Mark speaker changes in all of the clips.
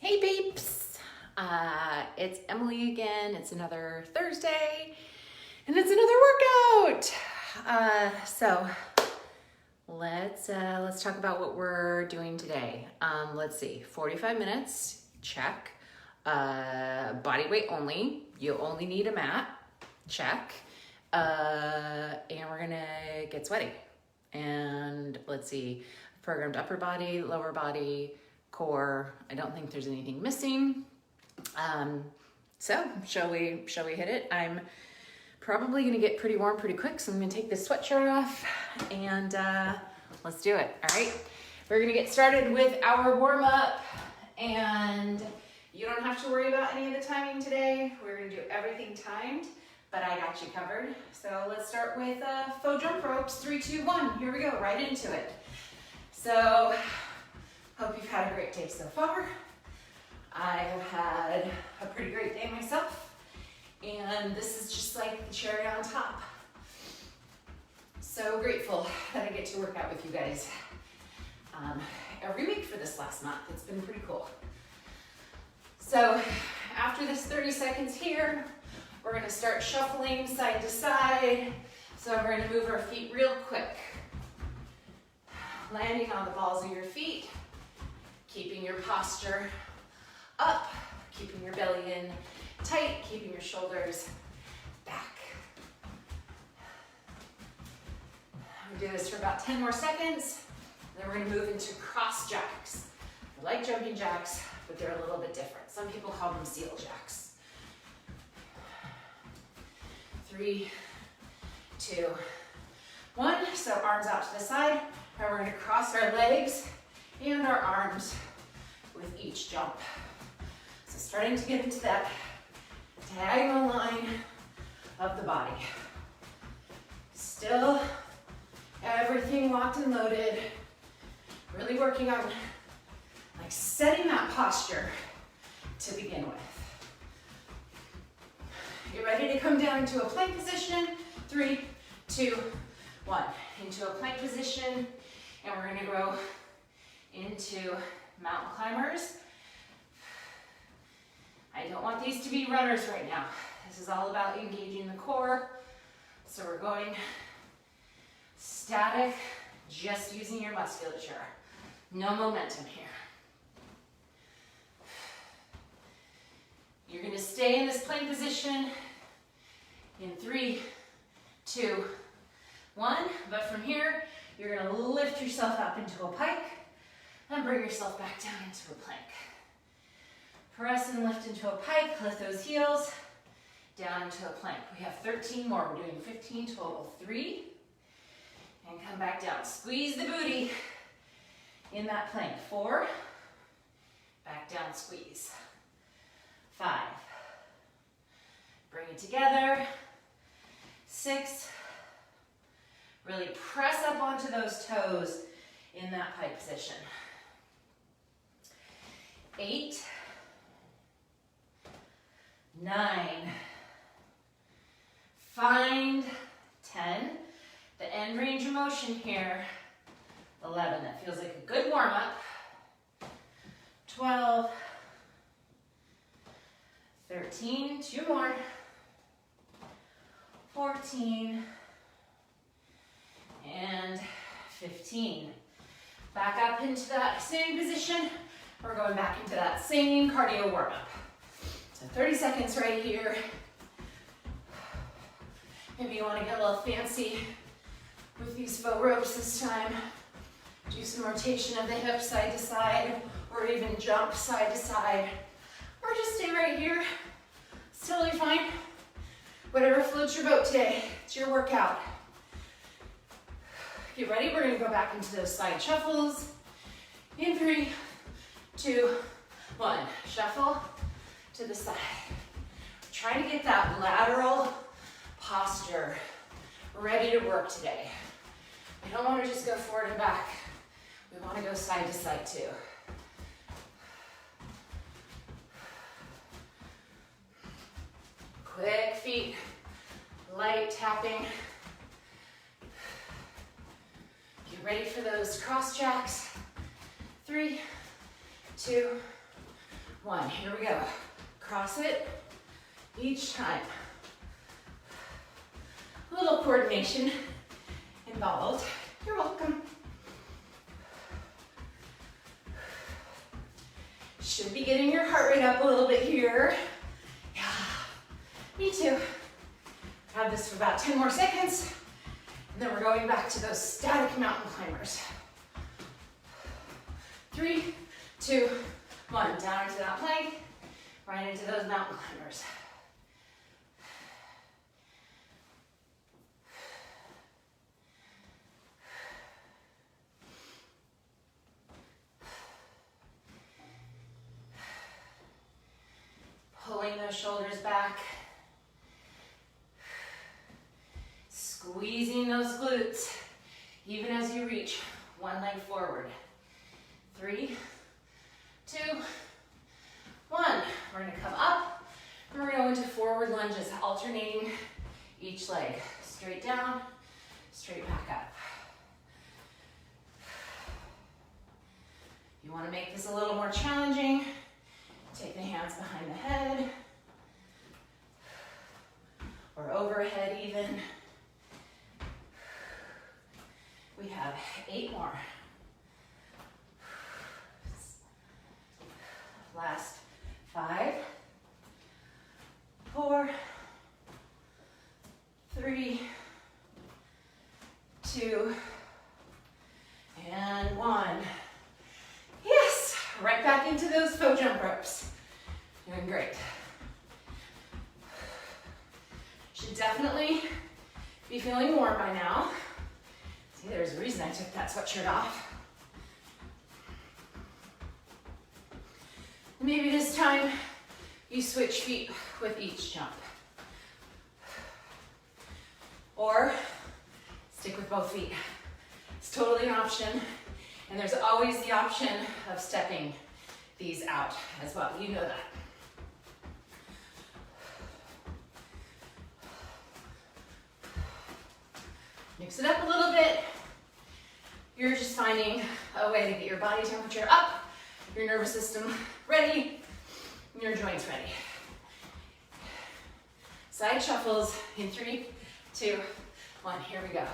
Speaker 1: Hey peeps, it's Emily again. It's another Thursday and it's another workout. So let's talk about what we're doing today. Let's see, 45 minutes, check. Body weight only, you only need a mat, check. And we're gonna get sweaty. And let's see, programmed upper body, lower body, core. I don't think there's anything missing. So shall we hit it? I'm probably gonna get pretty warm pretty quick, so I'm gonna take this sweatshirt off and let's do it. All right, we're gonna get started with our warm up, and you don't have to worry about any of the timing today. We're gonna do everything timed, but I got you covered. So let's start with faux jump ropes. 3, 2, 1. Here we go, right into it. So hope you've had a great day so far. I have had a pretty great day myself, and this is just like the cherry on top. So grateful that I get to work out with you guys every week for this last month. It's been pretty cool. So after this 30 seconds here, we're gonna start shuffling side to side. So we're gonna move our feet real quick. Landing on the balls of your feet, keeping your posture up, keeping your belly in tight, keeping your shoulders back. We do this for about 10 more seconds. Then we're gonna move into cross jacks. I like jumping jacks, but they're a little bit different. Some people call them seal jacks. 3, 2, 1. So arms out to the side, and we're gonna cross our legs and our arms with each jump. So starting to get into that diagonal line of the body. Still everything locked and loaded. Really working on like setting that posture to begin with. You're ready to come down into a plank position. 3, 2, 1. Into a plank position, and we're gonna go into mountain climbers. I don't want these to be runners right now. This is all about engaging the core. So we're going static, just using your musculature. No momentum here. You're gonna stay in this plank position in 3, 2, 1. But from here, you're gonna lift yourself up into a pike and bring yourself back down into a plank. Press and lift into a pike, lift those heels down into a plank. We have 13 more, we're doing 15 total. 3, and come back down. Squeeze the booty in that plank. 4, back down, squeeze. 5, bring it together. 6, really press up onto those toes in that pike position. 8, 9, find 10. The end range of motion here, 11. That feels like a good warm up. 12, 13, 2 more. 14, and 15. Back up into that same position. We're going back into that same cardio warm-up. So 30 seconds right here. Maybe you want to get a little fancy with these faux ropes this time. Do some rotation of the hips side to side, or even jump side to side. Or just stay right here. It's totally fine. Whatever floats your boat today, it's your workout. Get ready, we're gonna go back into those side shuffles. In 3, 2, 1. Shuffle to the side. Try to get that lateral posture ready to work today. We don't wanna just go forward and back. We wanna go side to side too. Quick feet, light tapping. Get ready for those cross jacks. 3, 2, 1. Here we go. Cross it each time. A little coordination involved. You're welcome. Should be getting your heart rate up a little bit here. Yeah, me too. Have this for about 10 more seconds, and then we're going back to those static mountain climbers. 3, 2, 1. Down into that plank, right into those mountain climbers. Pulling those shoulders back. Squeezing those glutes, even as you reach one leg forward. 3, 2, 1. We're gonna come up, and we're gonna go into forward lunges, alternating each leg. Straight down, straight back up. You wanna make this a little more challenging, take the hands behind the head, or overhead even. We have 8 more. Last 5, 4, 3, 2, and 1. Yes, right back into those faux jump ropes. Doing great. Should definitely be feeling warm by now. See, there's a reason I took that sweatshirt off. Maybe this time you switch feet with each jump. Or stick with both feet. It's totally an option. And there's always the option of stepping these out as well. You know that. Mix it up a little bit. You're just finding a way to get your body temperature up, your nervous system ready, and your joints ready. Side shuffles in 3, 2, 1. Here we go.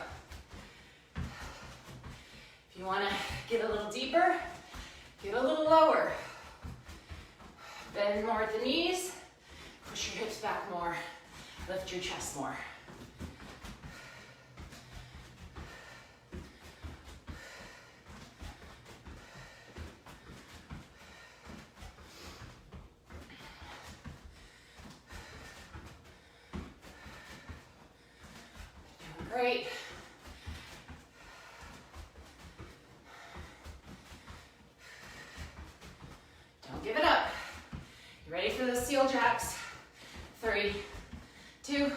Speaker 1: If you want to get a little deeper, get a little lower. Bend more at the knees, push your hips back more, lift your chest more. Great. Don't give it up. You ready for those seal jacks? 3, 2,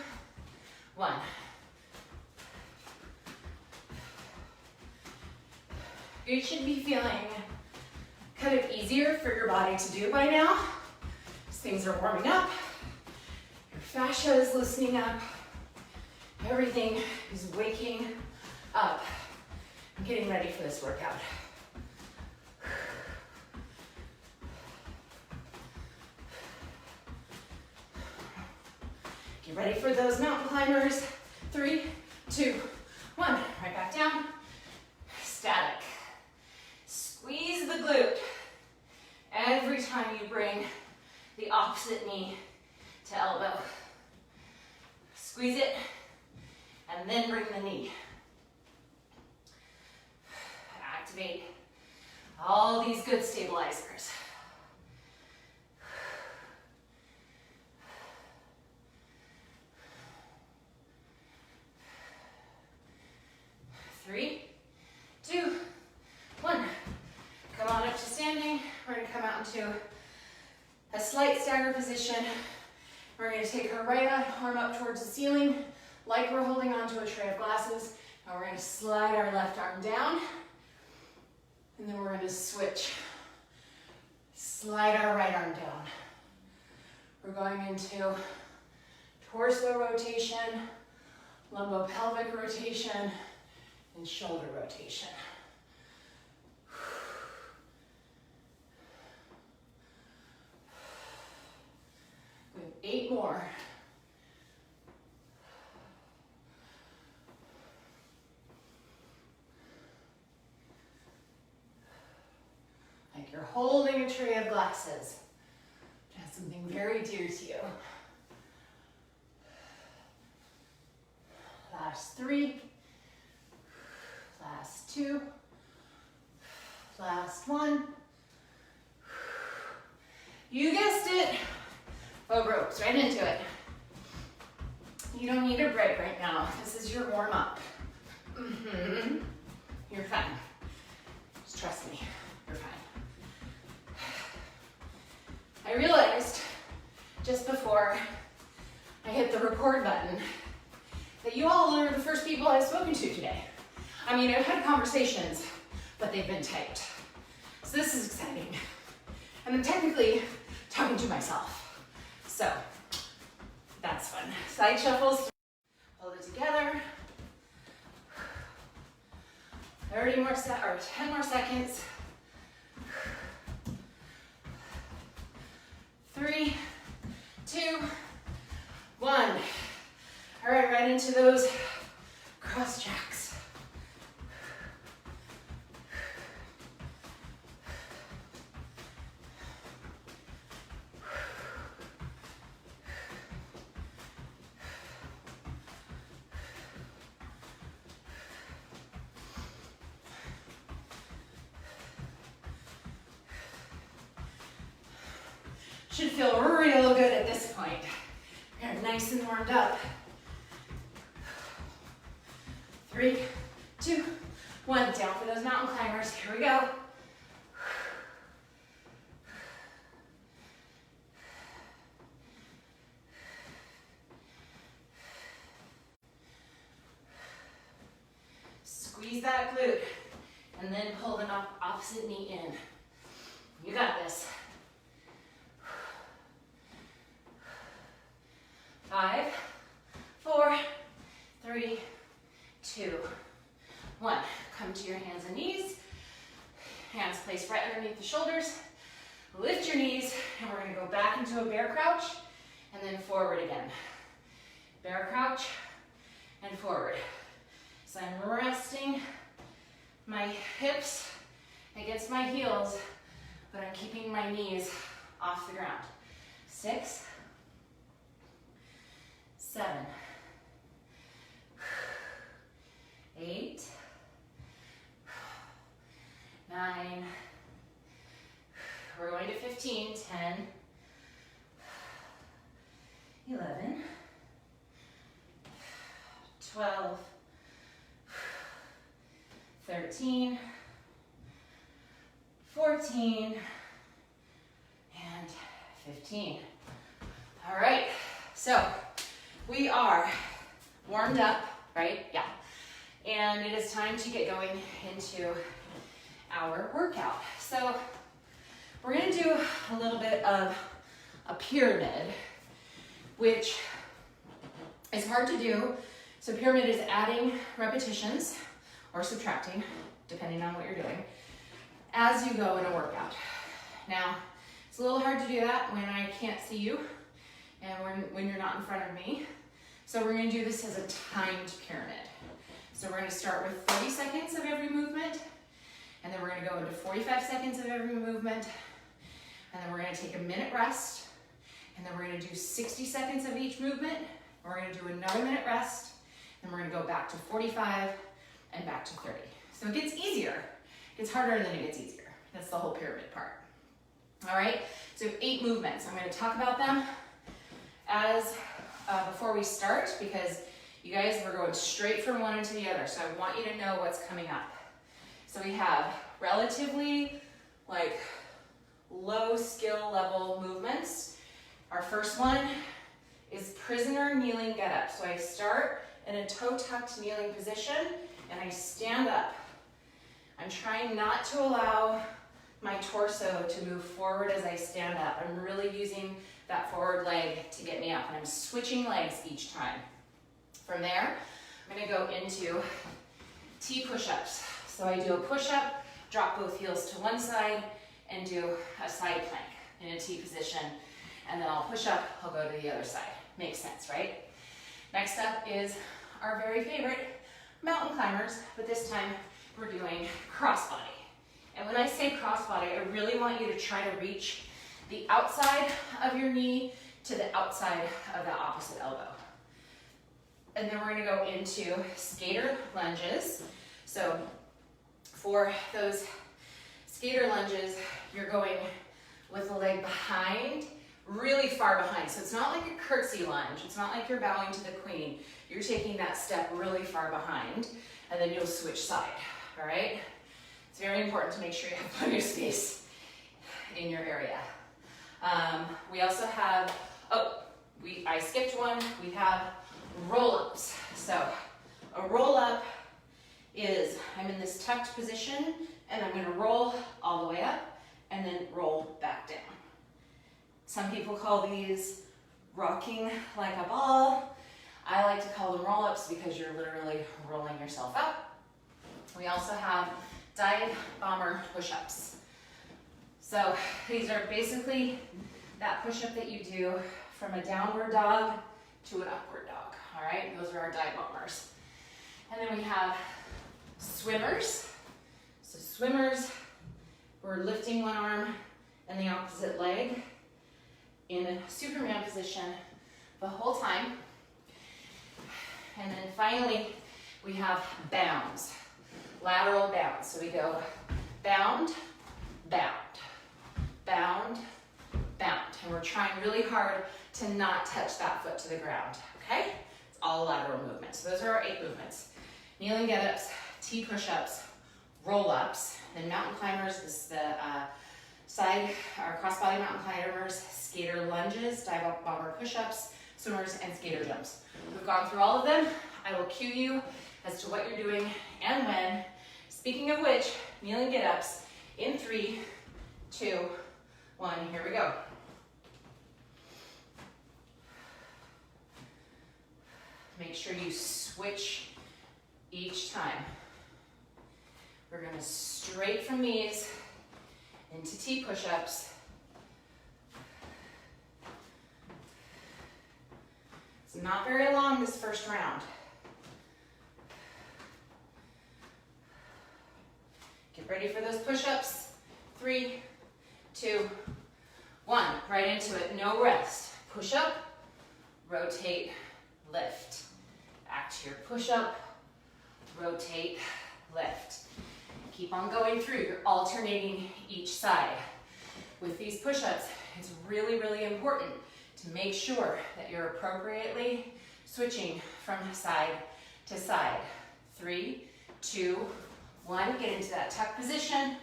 Speaker 1: 1. You should be feeling kind of easier for your body to do by now. As things are warming up. Your fascia is loosening up. Everything is waking up. I'm getting ready for this workout. Get ready for those mountain climbers. 3, 2, 1. Right back down. Static. Squeeze the glute every time you bring the opposite knee to elbow. Squeeze it. And then bring the knee. Activate all these good stabilizers. Three, 2, 1. Come on up to standing. We're going to come out into a slight stagger position. We're going to take our right arm up towards the ceiling, like we're holding onto a tray of glasses. Now we're going to slide our left arm down, and then we're going to switch. Slide our right arm down. We're going into torso rotation, lumbopelvic rotation, and shoulder rotation. more. Like you're holding a tray of glasses. That's something very dear to you. Last 3. Last 2. Last 1. You guessed it. Oh, ropes, right into it. You don't need a break right now. This is your warm-up. You're fine. Just trust me, you're fine. I realized just before I hit the record button that you all are the first people I've spoken to today. I mean, I've had conversations, but they've been typed. So this is exciting. And I'm technically talking to myself. So that's fun. Side shuffles, hold it together. 30 more or 10 more seconds. 3, 2, 1. All right, right into those cross jacks. Should feel real good at this point. You're nice and warmed up. 3, 2, 1. Down for those mountain climbers. Here we go. Squeeze that glute and then pull the opposite knee in. You got this. 5, 4, 3, 2, 1. Come to your hands and knees. Hands placed right underneath the shoulders. Lift your knees, and we're going to go back into a bear crouch, and then forward again. Bear crouch, and forward. So I'm resting my hips against my heels, but I'm keeping my knees off the ground. 6, 7, 8, 9, we're going to 15, 10, 11, 12, 13, 14, and 15. All right, so we are warmed up, right? Yeah. And it is time to get going into our workout. So we're going to do a little bit of a pyramid, which is hard to do. So pyramid is adding repetitions or subtracting, depending on what you're doing, as you go in a workout. Now, it's a little hard to do that when I can't see you and when you're not in front of me. So we're going to do this as a timed pyramid. So we're going to start with 30 seconds of every movement, and then we're going to go into 45 seconds of every movement, and then we're going to take a minute rest, and then we're going to do 60 seconds of each movement, and we're going to do another minute rest, and we're going to go back to 45 and back to 30. So it gets easier. It gets harder and then it gets easier. That's the whole pyramid part. All right, so 8 movements. I'm going to talk about them as before we start, because you guys, we're going straight from one into the other, so I want you to know what's coming up. So we have relatively like low skill level movements. Our first one is prisoner kneeling get up. So I start in a toe tucked kneeling position and I stand up. I'm trying not to allow my torso to move forward as I stand up. I'm really using that forward leg to get me up, and I'm switching legs each time. From there, I'm going to go into T push-ups. So I do a push-up, drop both heels to one side, and do a side plank in a T position. and then I'll push up, I'll go to the other side. Makes sense, right? Next up is our very favorite mountain climbers, but this time we're doing crossbody. And when I say crossbody, I really want you to try to reach the outside of your knee to the outside of the opposite elbow. And then we're gonna go into skater lunges. So for those skater lunges, you're going with the leg behind, really far behind. So it's not like a curtsy lunge. It's not like you're bowing to the queen. You're taking that step really far behind, and then you'll switch side, all right? It's very important to make sure you have plenty of space in your area. We also have, I skipped one. We have roll-ups. So a roll-up is, I'm in this tucked position, and I'm gonna roll all the way up, and then roll back down. Some people call these rocking like a ball. I like to call them roll-ups because you're literally rolling yourself up. We also have dive bomber push-ups. So these are basically that push-up that you do from a downward dog to an upward dog, all right? Those are our dive bombers. And then we have swimmers. So swimmers, we're lifting one arm and the opposite leg in a Superman position the whole time. And then finally, we have bounds, lateral bounds. So we go bound, bound, bound, bound. And we're trying really hard to not touch that foot to the ground, okay? It's all lateral movements. So those are our 8 movements. Kneeling get-ups, T push-ups, roll-ups, then mountain climbers, this is the side, our crossbody mountain climbers, skater lunges, dive bomber push-ups, swimmers, and skater jumps. We've gone through all of them. I will cue you as to what you're doing and when. Speaking of which, kneeling get-ups in 3, 2, 1, here we go. Make sure you switch each time. We're gonna straight from knees into T push-ups. It's not very long this first round. Get ready for those push-ups. 3, 2, 1. Right into it, no rest. Push up, rotate, lift. Back to your push-up, rotate, lift. Keep on going through. You're alternating each side. With these push-ups, it's really, really important to make sure that you're appropriately switching from side to side. 3, 2, 1. Get into that tuck position,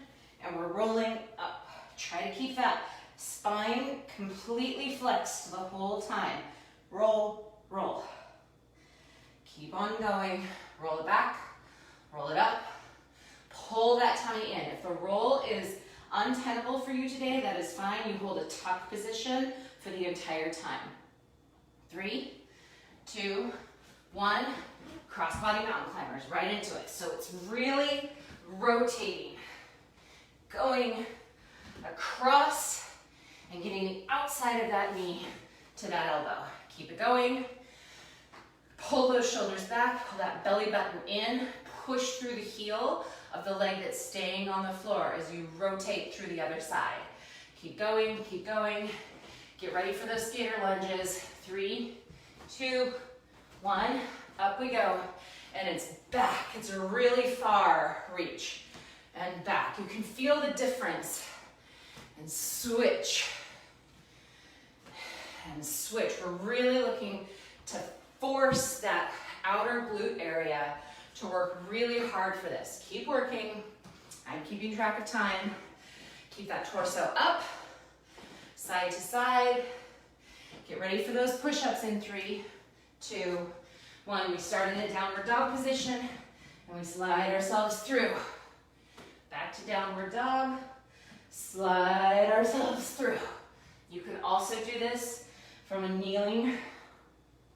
Speaker 1: and we're rolling up. Try to keep that spine completely flexed the whole time. Roll, roll. Keep on going. Roll it back, roll it up. Pull that tummy in. If the roll is untenable for you today, that is fine. You hold a tuck position for the entire time. 3, 2, 1. Crossbody mountain climbers, right into it. So it's really rotating, going across and getting the outside of that knee to that elbow. Keep it going. Pull those shoulders back, pull that belly button in, push through the heel of the leg that's staying on the floor as you rotate through the other side. Keep going, keep going. Get ready for those skater lunges. 3, 2, 1, up we go. And it's back, it's a really far reach. And back, you can feel the difference. And switch. And switch. We're really looking to force that outer glute area to work really hard for this. Keep working. I'm keeping track of time. Keep that torso up, side to side. Get ready for those push-ups in 3, 2, 1. We start in a downward dog position and we slide ourselves through. Back to downward dog, slide ourselves through. You can also do this from a kneeling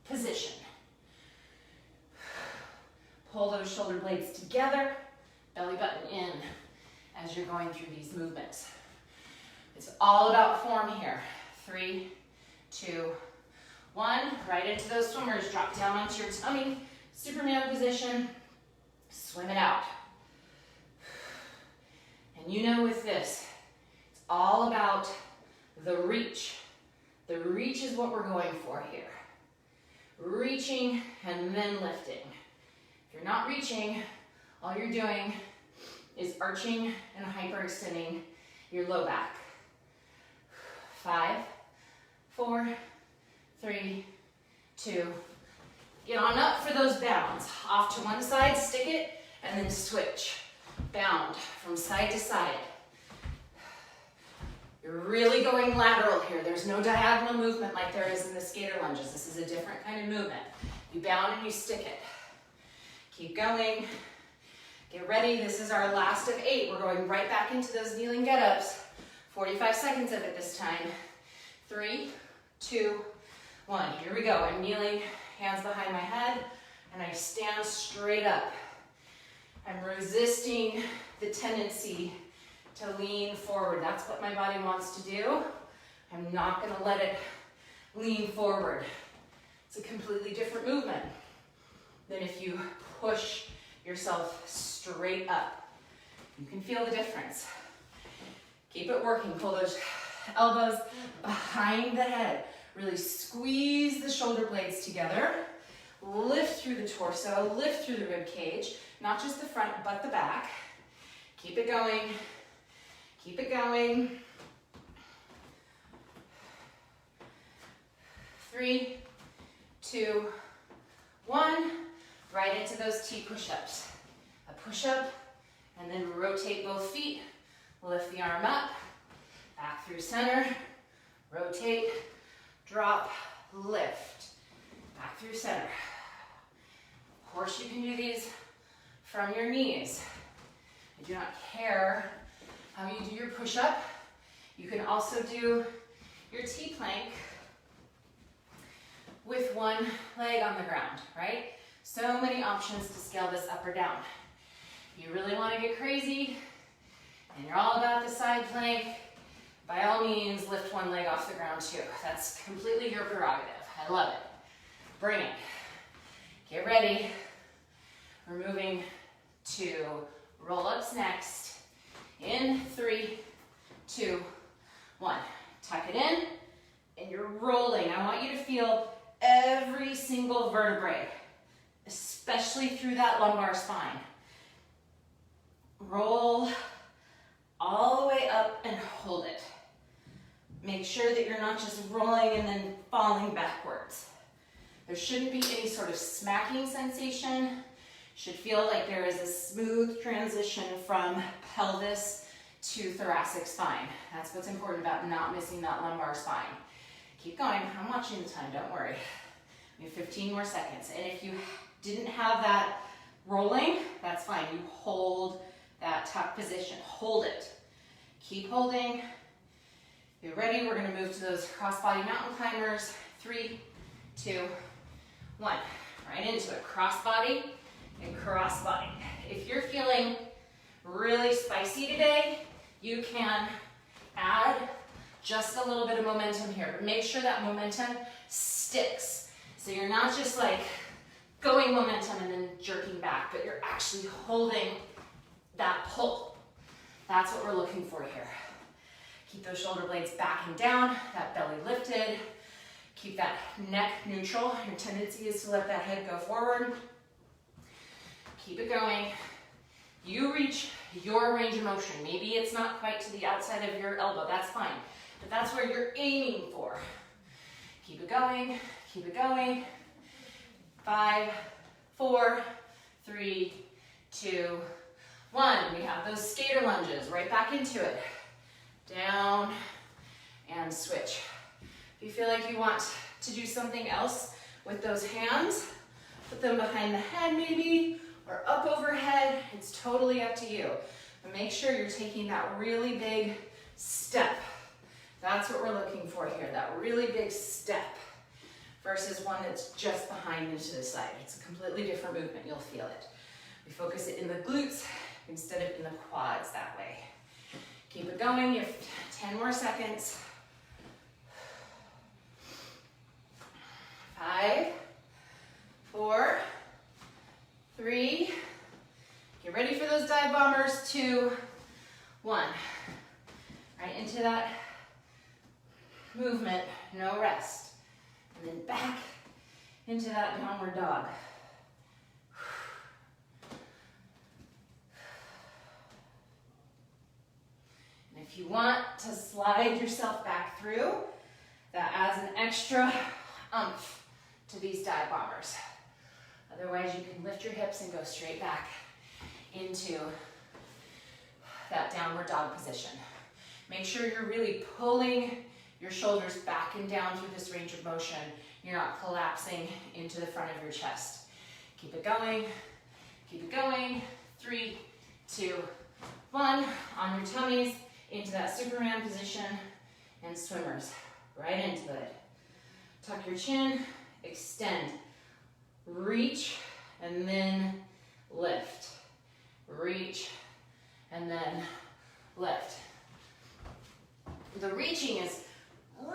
Speaker 1: position. Pull those shoulder blades together, belly button in as you're going through these movements. It's all about form here. 3, 2, 1. Right into those swimmers. Drop down onto your tummy. Superman position. Swim it out. And you know with this, it's all about the reach. The reach is what we're going for here. Reaching and then lifting. If you're not reaching, all you're doing is arching and hyperextending your low back. 5, 4, 3, 2. Get on up for those bounds. Off to one side, stick it, and then switch. Bound from side to side. You're really going lateral here. There's no diagonal movement like there is in the Gator Lunges. This is a different kind of movement. You bound and you stick it. Keep going. Get ready. This is our last of 8. We're going right back into those kneeling get-ups. 45 seconds of it this time. 3, 2, 1. Here we go. I'm kneeling, hands behind my head, and I stand straight up. I'm resisting the tendency to lean forward. That's what my body wants to do. I'm not going to let it lean forward. It's a completely different movement than if you push yourself straight up. You can feel the difference. Keep it working. Pull those elbows behind the head. Really squeeze the shoulder blades together. Lift through the torso, lift through the rib cage. Not just the front, but the back. Keep it going. Keep it going. 3, 2, 1. Right into those T push-ups. A push-up, and then rotate both feet. Lift the arm up, back through center. Rotate, drop, lift. Back through center. Of course, you can do these from your knees. I do not care how you do your push-up. You can also do your T-plank with one leg on the ground, right? So many options to scale this up or down. You really want to get crazy, and you're all about the side plank, by all means, lift one leg off the ground too. That's completely your prerogative. I love it. Bring it. Get ready. We're moving to roll-ups next. In 3, 2, 1. Tuck it in, and you're rolling. I want you to feel every single vertebrae, especially through that lumbar spine. Roll all the way up and hold it. Make sure that you're not just rolling and then falling backwards. There shouldn't be any sort of smacking sensation. Should feel like there is a smooth transition from pelvis to thoracic spine. That's what's important about not missing that lumbar spine. Keep going. I'm watching the time, don't worry. We have 15 more seconds. And if you didn't have that rolling, that's fine. You hold that tuck position. Hold it. Keep holding. Get ready. We're going to move to those crossbody mountain climbers. 3, 2, 1. Right into it. Crossbody and crossbody. If you're feeling really spicy today, you can add just a little bit of momentum here, but make sure that momentum sticks. So you're not just like going momentum and then jerking back, but you're actually holding that pull. That's what we're looking for here. Keep those shoulder blades back and down, that belly lifted. Keep that neck neutral. Your tendency is to let that head go forward. Keep it going. You reach your range of motion. Maybe it's not quite to the outside of your elbow. That's fine. But that's where you're aiming for. Keep it going. Keep it going. 5, 4, 3, 2, 1. We have those Gator Lunges. Right back into it. Down and switch. If you feel like you want to do something else with those hands, put them behind the head maybe, or up overhead. It's totally up to you. But make sure you're taking that really big step. That's what we're looking for here, that really big step versus one that's just behind and to the side. It's a completely different movement. You'll feel it. We focus it in the glutes instead of in the quads that way. Keep it going. You have 10 more seconds. 5, 4, 3, get ready for those dive bombers, 2, 1. Right into that movement, no rest. And then back into that downward dog. And if you want to slide yourself back through, that adds an extra oomph to these dive bombers. Otherwise, you can lift your hips and go straight back into that downward dog position. Make sure you're really pulling your shoulders back and down through this range of motion. You're not collapsing into the front of your chest. Keep it going. Keep it going. 3, 2, 1. On your tummies, into that Superman position, and swimmers. Right into it. Tuck your chin, extend, reach, and then lift. Reach, and then lift. The reaching is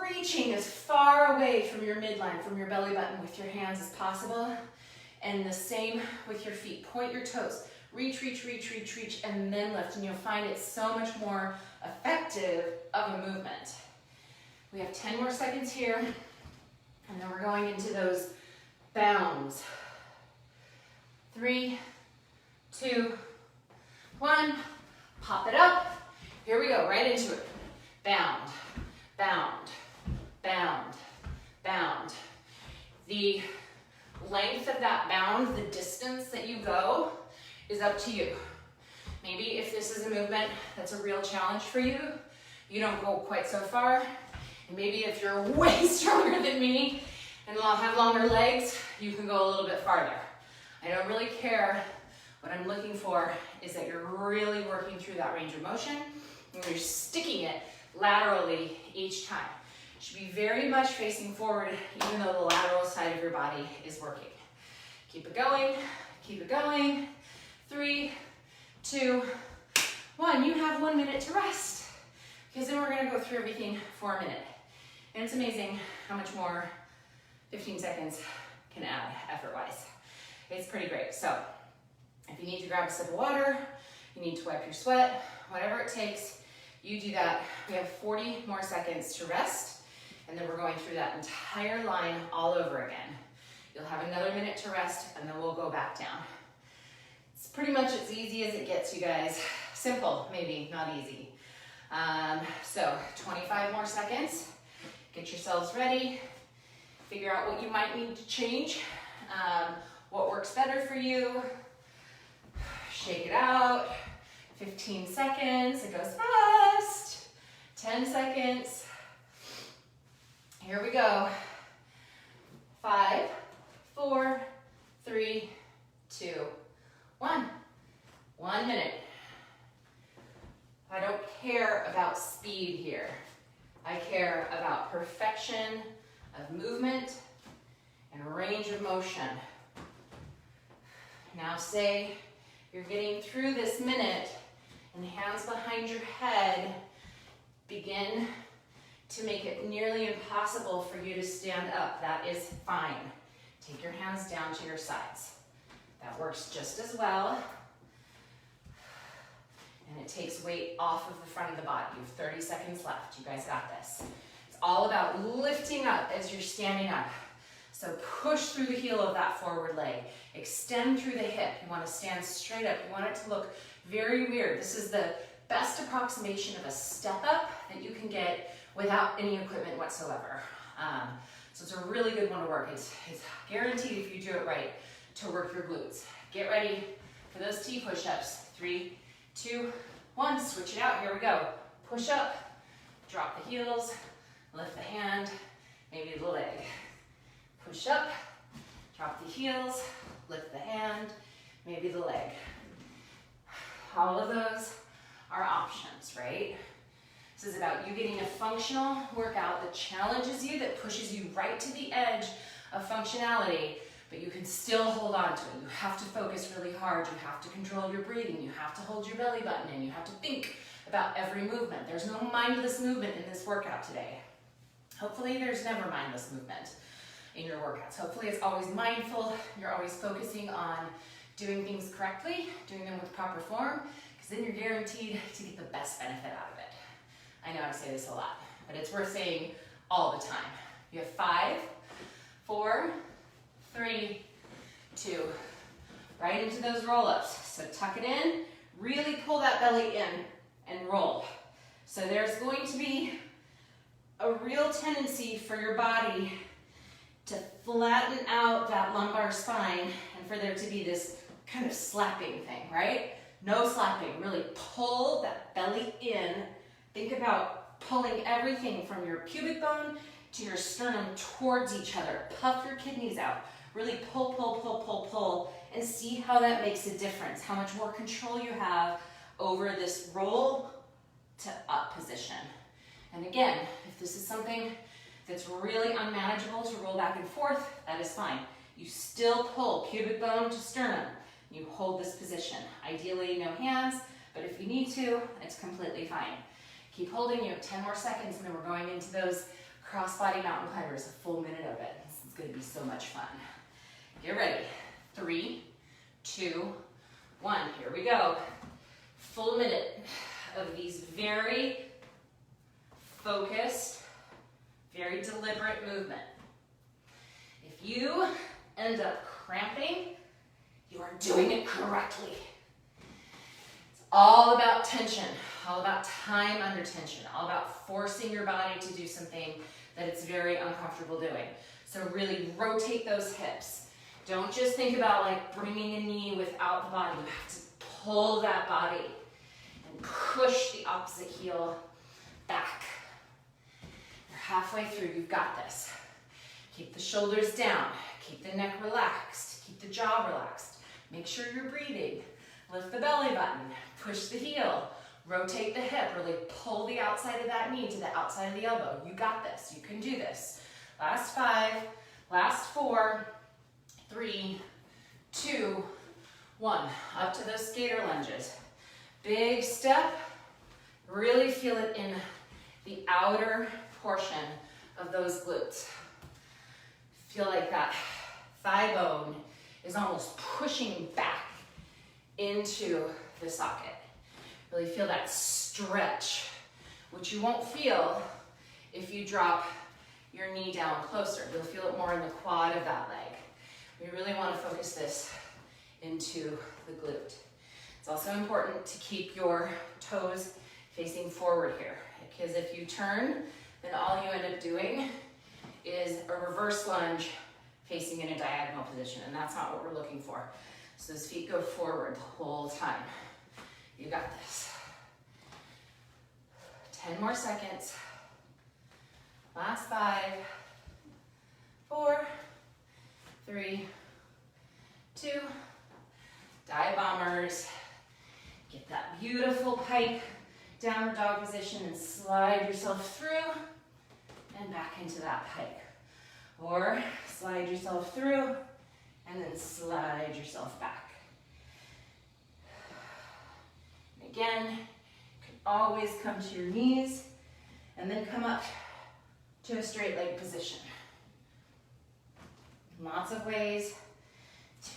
Speaker 1: reaching as far away from your midline, from your belly button with your hands as possible. And the same with your feet. Point your toes. Reach, reach, reach, reach, reach, and then lift. And you'll find it so much more effective of a movement. We have 10 more seconds here. And then we're going into those bounds. 3, 2, 1. Pop it up. Here we go, right into it. Bound, bound, bound, bound. The length of that bound, the distance that you go, is up to you. Maybe if this is a movement that's a real challenge for you, you don't go quite so far. And maybe if you're way stronger than me and have longer legs, you can go a little bit farther. I don't really care. What I'm looking for is that you're really working through that range of motion and you're sticking it laterally each time. You should be very much facing forward even though the lateral side of your body is working. Keep it going, keep it going. 3, 2, 1. You have 1 minute to rest because then we're going to go through everything for a minute. And it's amazing how much more 15 seconds can add effort-wise. It's pretty great. So if you need to grab a sip of water, you need to wipe your sweat, whatever it takes, you do that. We have 40 more seconds to rest, and then we're going through that entire line all over again. You'll have another minute to rest, and then we'll go back down. It's pretty much as easy as it gets, you guys. Simple, maybe, not easy. So 25 more seconds. Get yourselves ready. Figure out what you might need to change. What works better for you. Shake it out. 15 seconds. It goes fast. 10 seconds. Here we go. 5, 4, 3, 2, 1. 1 minute. I don't care about speed here. I care about perfection of movement and range of motion. Now say you're getting through this minute and hands behind your head begin to make it nearly impossible for you to stand up. That is fine. Take your hands down to your sides. That works just as well. And it takes weight off of the front of the body. You have 30 seconds left. You guys got this. It's all about lifting up as you're standing up. So push through the heel of that forward leg. Extend through the hip. You want to stand straight up. You want it to look very weird. This is the best approximation of a step up that you can get without any equipment whatsoever. So it's a really good one to work. It's guaranteed if you do it right to work your glutes. Get ready for those T push-ups. 3, 2, 1. Switch it out. Here we go. Push up, drop the heels, lift the hand, maybe the leg. Push up, drop the heels, lift the hand, maybe the leg. All of those are options, right? This is about you getting a functional workout that challenges you, that pushes you right to the edge of functionality, but you can still hold on to it. You have to focus really hard. You have to control your breathing. You have to hold your belly button in. You have to think about every movement. There's no mindless movement in this workout today. Hopefully there's never mindless movement. in your workouts. Hopefully it's always mindful, you're always focusing on doing things correctly, doing them with proper form, because then you're guaranteed to get the best benefit out of it. I know I say this a lot, but it's worth saying all the time. You have 5, 4, 3, 2, right into those roll-ups. So tuck it in, really pull that belly in and roll. So there's going to be a real tendency for your body to flatten out that lumbar spine and for there to be this kind of slapping thing, right? No slapping, really pull that belly in. Think about pulling everything from your pubic bone to your sternum towards each other. Puff your kidneys out. Really pull, pull, pull, pull, pull, and see how that makes a difference, how much more control you have over this roll to up position. And again, if this is something that's really unmanageable to roll back and forth, that is fine. You still pull pubic bone to sternum. You hold this position. Ideally, no hands, but if you need to, it's completely fine. Keep holding. You have 10 more seconds, and then we're going into those crossbody mountain climbers, a full minute of it. This is going to be so much fun. Get ready. 3, 2, 1. Here we go. Full minute of these very focused, very deliberate movement. If you end up cramping, you are doing it correctly. It's all about tension, all about time under tension, all about forcing your body to do something that it's very uncomfortable doing. So really rotate those hips. Don't just think about like bringing a knee without the body. You have to pull that body and push the opposite heel back. You're halfway through, you've got this. Keep the shoulders down, keep the neck relaxed, keep the jaw relaxed. Make sure you're breathing. Lift the belly button, push the heel, rotate the hip, really pull the outside of that knee to the outside of the elbow. You got this, you can do this. Last 5, last 4, 3, 2, 1. Up to those Gator Lunges. Big step, really feel it in the outer portion of those glutes. Feel like that thigh bone is almost pushing back into the socket. Really feel that stretch, which you won't feel if you drop your knee down closer. You'll feel it more in the quad of that leg. We really want to focus this into the glute. It's also important to keep your toes facing forward here, because if you turn, then all you end up doing is a reverse lunge facing in a diagonal position, and that's not what we're looking for. So those feet go forward the whole time. You got this. 10 more seconds. Last 5, 4, 3, 2, dive bombers. Get that beautiful pike downward dog position and slide yourself through and back into that pike. Or slide yourself through and then slide yourself back. And again, you can always come to your knees and then come up to a straight leg position. Lots of ways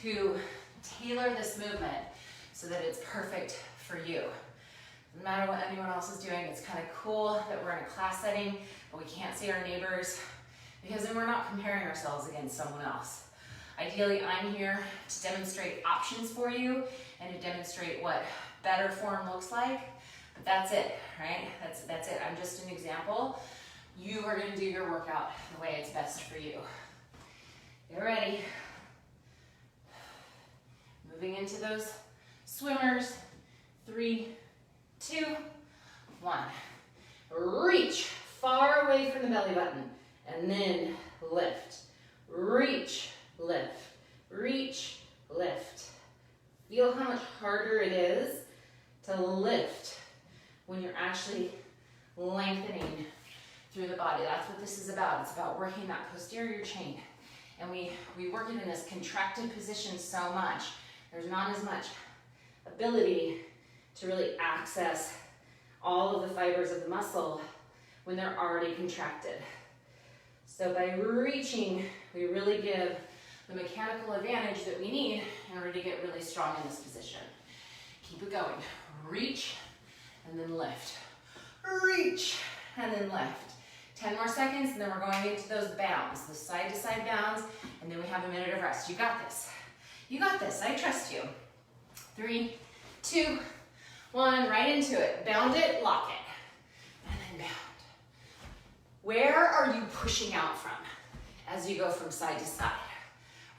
Speaker 1: to tailor this movement so that it's perfect for you. No matter what anyone else is doing, it's kind of cool that we're in a class setting, but we can't see our neighbors, because then we're not comparing ourselves against someone else. Ideally, I'm here to demonstrate options for you and to demonstrate what better form looks like, but that's it, right? That's it. I'm just an example. You are going to do your workout the way it's best for you. Get ready. Moving into those swimmers. 3, 2, 1. Reach far away from the belly button and then lift. Reach, lift, reach, lift. Feel how much harder it is to lift when you're actually lengthening through the body. That's what this is about. It's about working that posterior chain. And we work it in this contracted position so much. There's not as much ability to really access all of the fibers of the muscle when they're already contracted. So by reaching, we really give the mechanical advantage that we need in order to get really strong in this position. Keep it going. Reach and then lift. Reach and then lift. 10 more seconds, and then we're going into those bounds, the side-to-side bounds, and then we have a minute of rest. You got this. You got this. I trust you. 3, 2, 1, right into it. Bound it, lock it, and then bound. Where are you pushing out from as you go from side to side?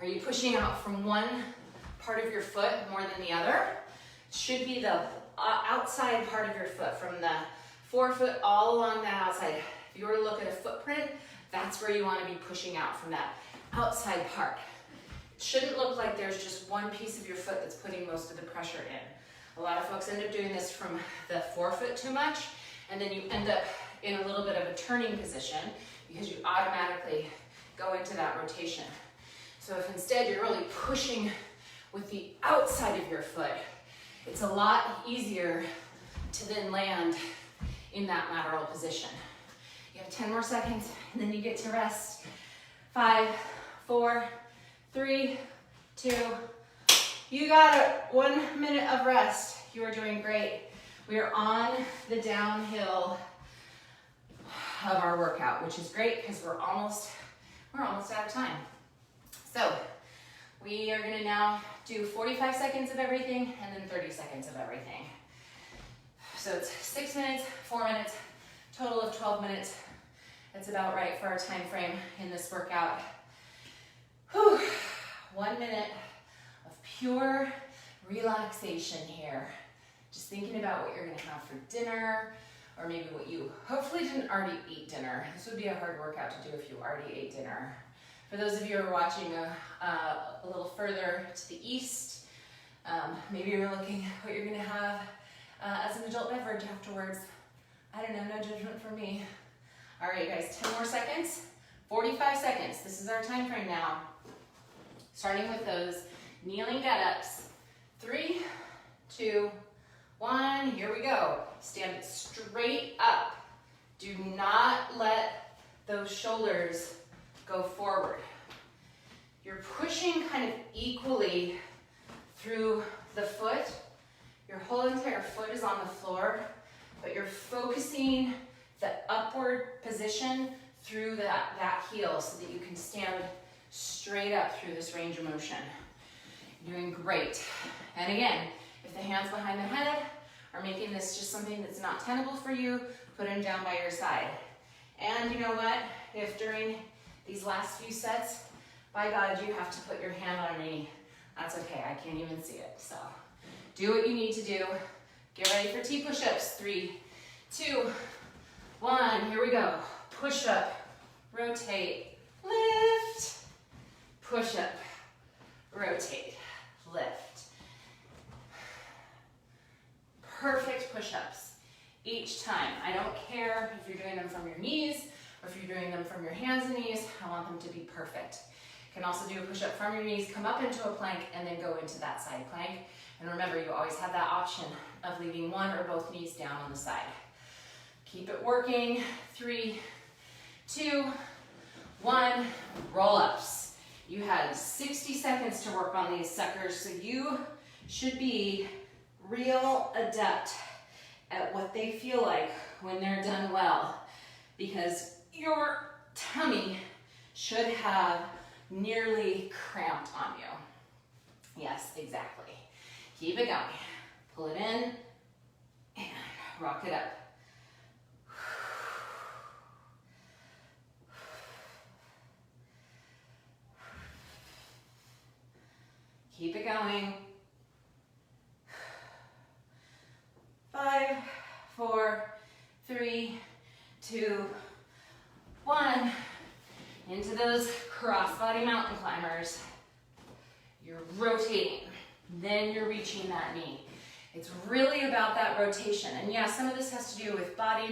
Speaker 1: Are you pushing out from one part of your foot more than the other? It should be the outside part of your foot, from the forefoot all along that outside. If you were to look at a footprint, that's where you want to be pushing out, from that outside part. It shouldn't look like there's just one piece of your foot that's putting most of the pressure in. A lot of folks end up doing this from the forefoot too much, and then you end up in a little bit of a turning position because you automatically go into that rotation. So if instead you're really pushing with the outside of your foot, it's a lot easier to then land in that lateral position. You have 10 more seconds, and then you get to rest. 5, 4, 3, 2. You got it. 1 minute of rest. You are doing great. We are on the downhill of our workout, which is great because we're almost out of time. So we are going to now do 45 seconds of everything and then 30 seconds of everything. So it's 6 minutes, 4 minutes, total of 12 minutes. That's about right for our time frame in this workout. Whew. 1 minute of pure relaxation here. Just thinking about what you're going to have for dinner, or maybe what you hopefully didn't already eat dinner. This would be a hard workout to do if you already ate dinner. For those of you who are watching a little further to the east, maybe you're looking at what you're going to have as an adult beverage afterwards. I don't know, no judgment for me. All right, guys, 10 more seconds, 45 seconds. This is our time frame now. Starting with those kneeling get-ups. 3, 2, 1, here we go. Stand straight up. Do not let those shoulders go forward. You're pushing kind of equally through the foot. Your whole entire foot is on the floor, but you're focusing the upward position through that heel so that you can stand straight up through this range of motion. You're doing great. And again, if the hands behind the head are making this just something that's not tenable for you, put them down by your side. And you know what? If during these last few sets, by God, you have to put your hand on your knee, that's okay. I can't even see it. So do what you need to do. Get ready for T push-ups. 3, 2, 1. Here we go. Push up, rotate, lift. Push up, rotate, lift. Perfect push-ups each time. I don't care if you're doing them from your knees or if you're doing them from your hands and knees. I want them to be perfect. You can also do a push-up from your knees, come up into a plank, and then go into that side plank. And remember, you always have that option of leaving one or both knees down on the side. Keep it working. 3, 2, 1, roll-ups. You had 60 seconds to work on these suckers, so you should be real adept at what they feel like when they're done well, because your tummy should have nearly cramped on you. Yes, exactly. Keep it going. Pull it in and rock it up. Keep it going. 5, 4, 3, 2, 1. Into those crossbody mountain climbers. You're rotating, then you're reaching that knee. It's really about that rotation. And yeah, some of this has to do with body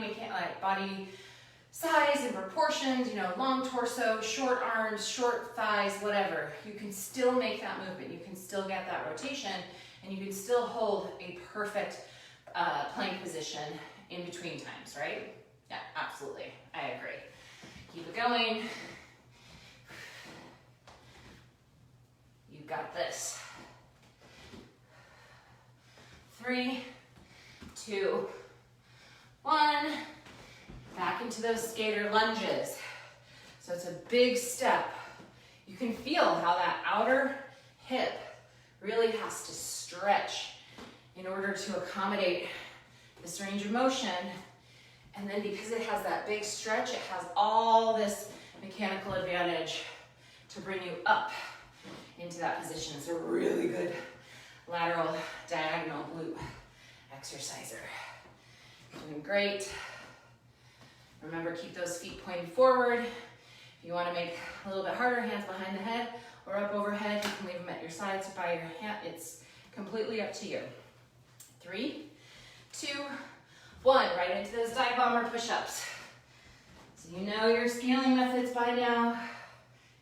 Speaker 1: size and proportions, you know, long torso, short arms, short thighs, whatever. You can still make that movement. You can still get that rotation, and you can still hold a perfect plank position in between times, right? Yeah, absolutely. I agree. Keep it going. You got this. 3, 2, 1. Back into those Gator Lunges. So it's a big step. You can feel how that outer hip really has to stretch in order to accommodate this range of motion. And then because it has that big stretch, it has all this mechanical advantage to bring you up into that position. It's a really good lateral diagonal glute exerciser. Doing great. Remember, keep those feet pointed forward. If you want to make a little bit harder, hands behind the head or up overhead, you can leave them at your sides by your hand. It's completely up to you. 3, 2, 1. Right into those dive bomber push-ups. So you know your scaling methods by now.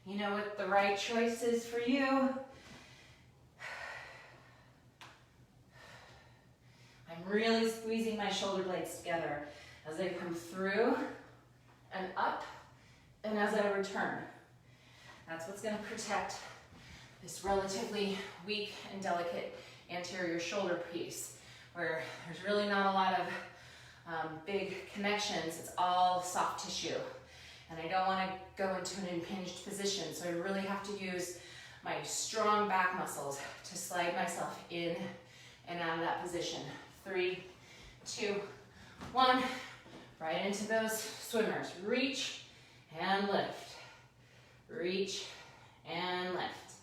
Speaker 1: You know what the right choice is for you. I'm really squeezing my shoulder blades together as I come through and up and as I return. That's what's going to protect this relatively weak and delicate anterior shoulder piece where there's really not a lot of big connections. It's all soft tissue. And I don't want to go into an impinged position, so I really have to use my strong back muscles to slide myself in and out of that position. 3, 2, 1. Right into those swimmers. Reach and lift. Reach and lift.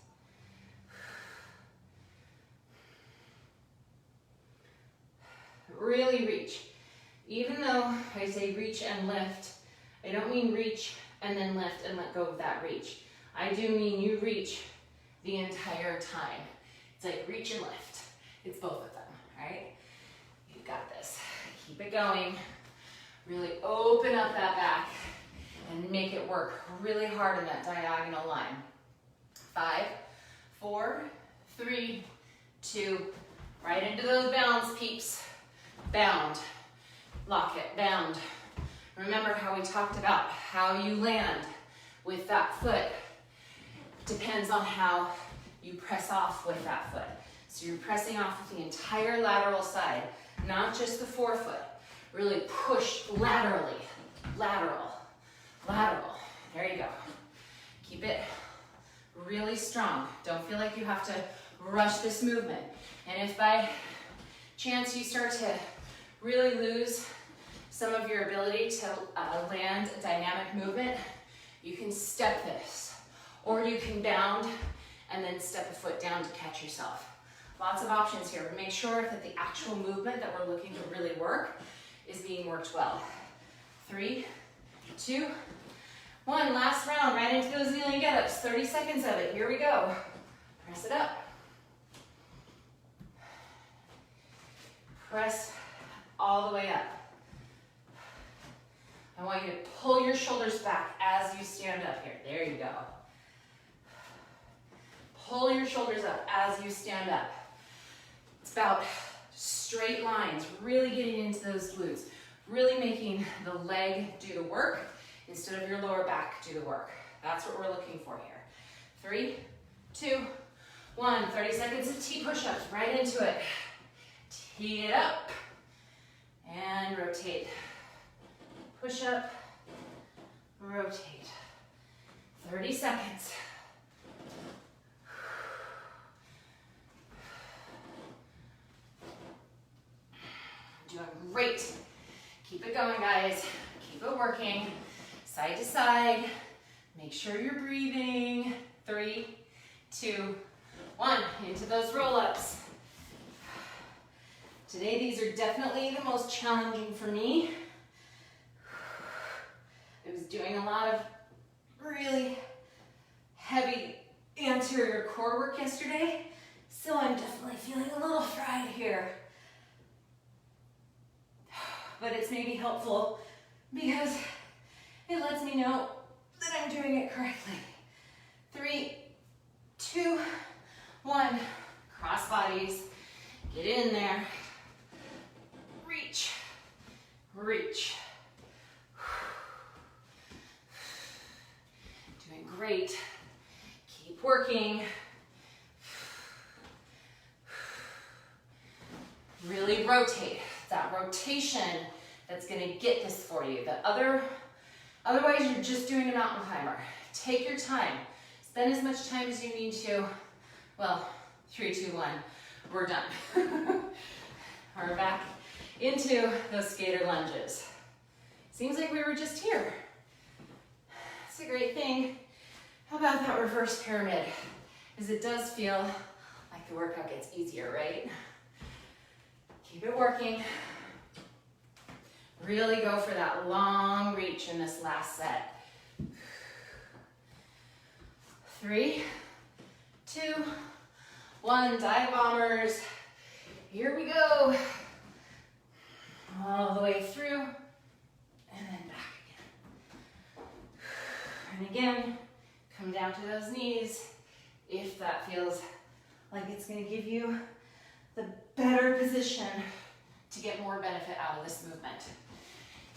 Speaker 1: Really reach. Even though I say reach and lift, I don't mean reach and then lift and let go of that reach. I do mean you reach the entire time. It's like reach and lift. It's both of them, right? You got this. Keep it going. Really open up that back and make it work really hard in that diagonal line. 5, 4, 3, 2, right into those bounds, peeps. Bound. Lock it, bound. Remember how we talked about how you land with that foot depends on how you press off with that foot. So you're pressing off with the entire lateral side, not just the forefoot. Really push laterally, lateral, lateral. There you go. Keep it really strong. Don't feel like you have to rush this movement. And if by chance you start to really lose some of your ability to land a dynamic movement, you can step this, or you can bound and then step a foot down to catch yourself. Lots of options here, but make sure that the actual movement that we're looking to really work is being worked well. 3, 2, 1. Last round, right into those kneeling get-ups. 30 seconds of it. Here we go. Press it up. Press all the way up. I want you to pull your shoulders back as you stand up here. There you go. Pull your shoulders up as you stand up. It's about straight lines, really getting into those glutes, really making the leg do the work instead of your lower back do the work. That's what we're looking for here. 3, 2, 1. 30 seconds of T push-ups, right into it. Tee it up and rotate. Push up, rotate. 30 seconds. Doing great. Keep it going, guys. Keep it working. Side to side. Make sure you're breathing. 3, 2, 1. Into those roll-ups. Today, these are definitely the most challenging for me. I was doing a lot of really heavy anterior core work yesterday, so I'm definitely feeling a little fried here. But it's maybe helpful because it lets me know that I'm doing it correctly. 3, 2, 1. Cross bodies. Get in there. Reach. Reach. Doing great. Keep working. rotate. That rotation that's gonna get this for you. Otherwise you're just doing a mountain climber. Take your time. Spend as much time as you need to. Well, 3, 2, 1, we're done. We're back into those Gator lunges. Seems like we were just here. It's a great thing. How about that reverse pyramid? Because it does feel like the workout gets easier, right? Keep it working. Really go for that long reach in this last set. 3, 2, 1, dive bombers. Here we go. All the way through, and then back again. And again, come down to those knees if that feels like it's gonna give you the better position to get more benefit out of this movement.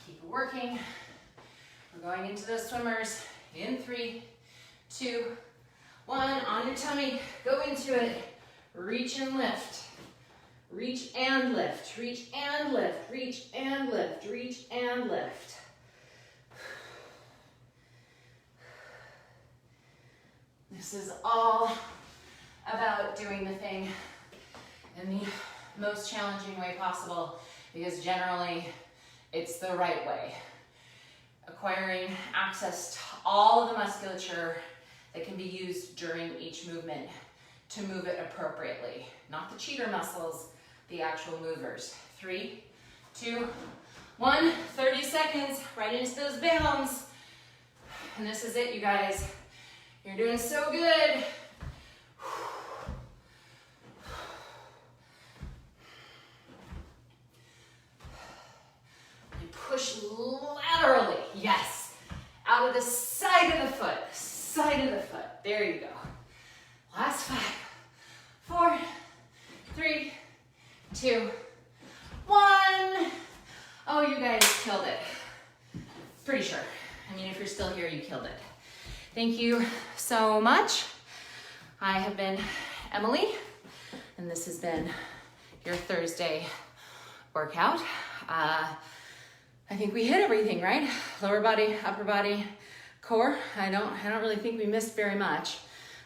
Speaker 1: Keep it working. We're going into those swimmers in 3, 2, 1. On your tummy, go into it. Reach and lift. Reach and lift. Reach and lift. Reach and lift. Reach and lift. This is all about doing the thing in the most challenging way possible, because generally it's the right way. Acquiring access to all of the musculature that can be used during each movement to move it appropriately. Not the cheater muscles, the actual movers. 3, 2, 1, 30 seconds, right into those bounds. And this is it, you guys. You're doing so good. You push laterally, yes. Out of the side of the foot, side of the foot. There you go. Last 5, 4, 3, 2, 1. Oh, you guys killed it. Pretty sure. I mean, if you're still here, you killed it. Thank you so much. I have been Emily, and this has been your Thursday workout. I think we hit everything, right? Lower body, upper body, core. I don't really think we missed very much.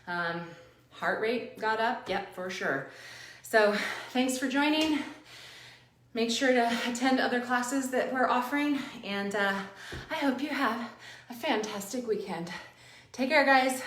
Speaker 1: Heart rate got up, yep, for sure. So thanks for joining. Make sure to attend other classes that we're offering, and I hope you have a fantastic weekend. Take care, guys.